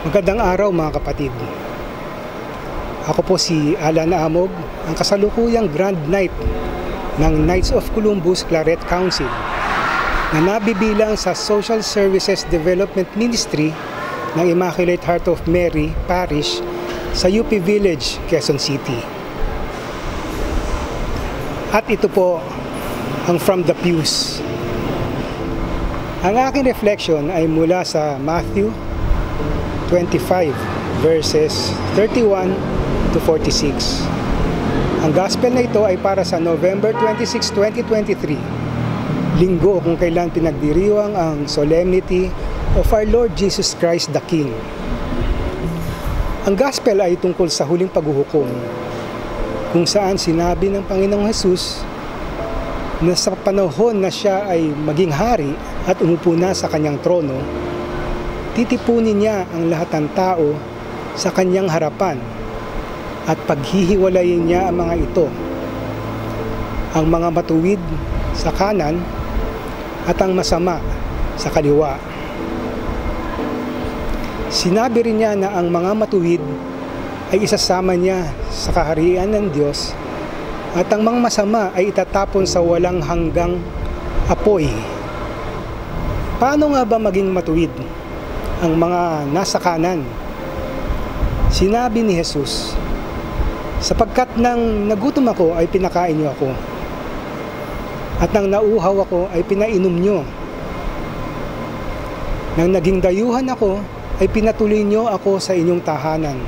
Magandang araw mga kapatid. Ako po si Alan Amog, ang kasalukuyang Grand Knight ng Knights of Columbus Claret Council na nabibilang sa Social Services Development Ministry ng Immaculate Heart of Mary Parish sa UP Village, Quezon City. At ito po ang From the Pews. Ang aking reflection ay mula sa Matthew 25 verses 31 to 46. Ang gospel na ito ay para sa November 26, 2023, linggo kung kailan pinagdiriwang ang solemnity of our Lord Jesus Christ the King. Ang gospel ay tungkol sa huling paghuhukom, kung saan sinabi ng Panginoong Hesus na sa panahon na siya ay maging hari at umupo na sa kanyang trono, titipunin niya ang lahat ng tao sa kanyang harapan at paghihiwalayin niya ang mga ito, ang mga matuwid sa kanan at ang masama sa kaliwa. Sinabi rin niya na ang mga matuwid ay isasama niya sa kaharian ng Diyos at ang mga masama ay itatapon sa walang hanggang apoy. Paano nga ba maging matuwid ang mga nasa kanan? Sinabi ni Jesus, sapagkat nang nagutom ako ay pinakain niyo ako, at nang nauuhaw ako ay pinainom niyo. Nang naging dayuhan ako ay pinatuloy niyo ako sa inyong tahanan,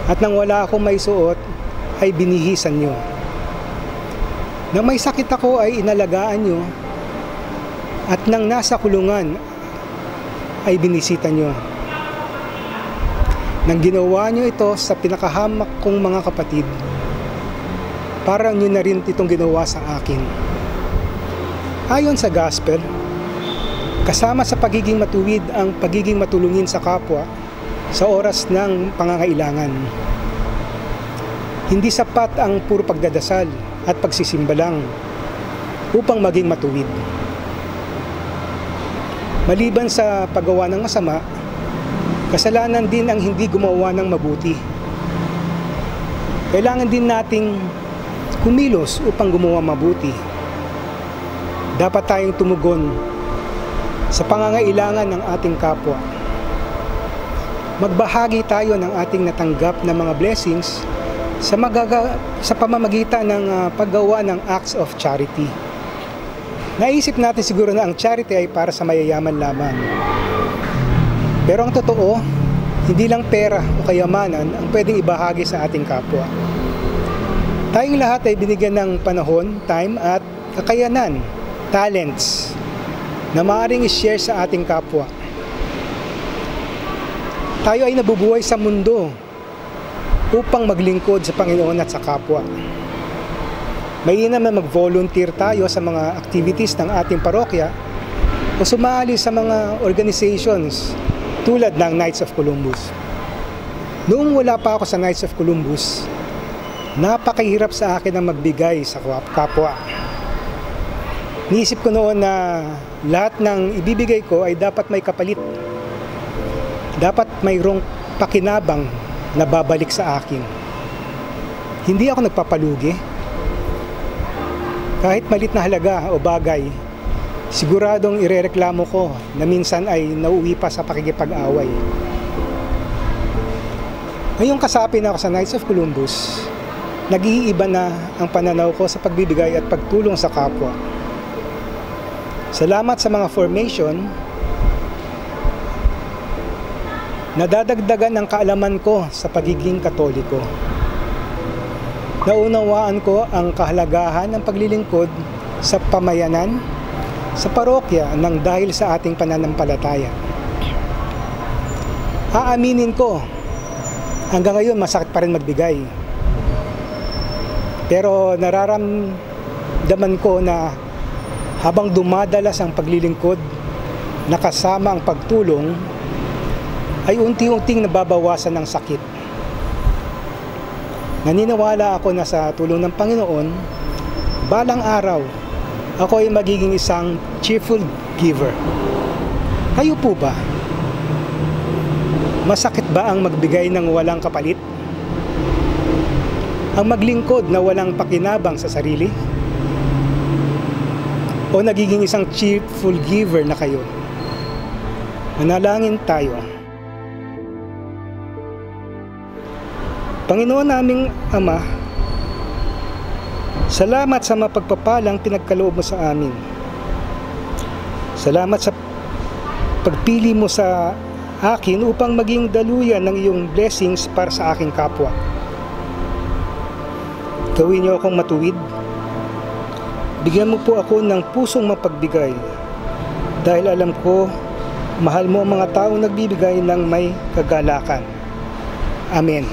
at nang wala akong maisuot ay binihisan niyo. Nang may sakit ako ay inalagaan niyo, at nang nasa kulungan ay binisita nyo. Nang ginawa nyo ito sa pinakahamak kong mga kapatid, parang nyo na rin itong ginawa sa akin. Ayon sa gospel, kasama sa pagiging matuwid ang pagiging matulungin sa kapwa sa oras ng pangangailangan. Hindi sapat ang puro pagdadasal at pagsisimba lang upang maging matuwid. Maliban sa paggawa ng masama, kasalanan din ang hindi gumawa ng mabuti. Kailangan din nating kumilos upang gumawa mabuti. Dapat tayong tumugon sa pangangailangan ng ating kapwa. Magbahagi tayo ng ating natanggap na mga blessings sa pamamagitan ng paggawa ng acts of charity. Naisip natin siguro na ang charity ay para sa mayayaman lamang. Pero ang totoo, hindi lang pera o kayamanan ang pwedeng ibahagi sa ating kapwa. Tayong lahat ay binigyan ng panahon, time at kakayanan, talents, na maaaring i-share sa ating kapwa. Tayo ay nabubuhay sa mundo upang maglingkod sa Panginoon at sa kapwa. Mainam na mag-volunteer tayo sa mga activities ng ating parokya o sumali sa mga organizations tulad ng Knights of Columbus. Noong wala pa ako sa Knights of Columbus, napakahirap sa akin ang magbigay sa kapwa. Niisip ko noon na lahat ng ibibigay ko ay dapat may kapalit. Dapat mayroong pakinabang na babalik sa akin. Hindi ako nagpapalugi. Kahit malit na halaga o bagay, siguradong irereklamo ko na minsan ay nauwi pa sa pakikipag-away. Ngayong kasapin ako sa Knights of Columbus, nag-iiba na ang pananaw ko sa pagbibigay at pagtulong sa kapwa. Salamat sa mga formation, nadadagdagan ng kaalaman ko sa pagiging Katoliko. Naunawaan ko ang kahalagahan ng paglilingkod sa pamayanan, sa parokya ng dahil sa ating pananampalataya. Aaminin ko, hanggang ngayon masakit pa rin magbigay. Pero nararamdaman ko na habang dumadalas ang paglilingkod, nakasama ang pagtulong, ay unti-unting nababawasan ng sakit. Naniniwala ako na sa tulong ng Panginoon, balang araw, ako ay magiging isang cheerful giver. Kayo po ba? Masakit ba ang magbigay ng walang kapalit? Ang maglingkod na walang pakinabang sa sarili? O nagiging isang cheerful giver na kayo? Manalangin tayo. Panginoon naming Ama, salamat sa mapagpapalang pinagkaloob mo sa amin. Salamat sa pagpili mo sa akin upang maging daluyan ng iyong blessings para sa aking kapwa. Gawin niyo akong matuwid. Bigyan mo po ako ng pusong mapagbigay dahil alam ko mahal mo ang mga taong nagbibigay ng may kagalakan. Amen.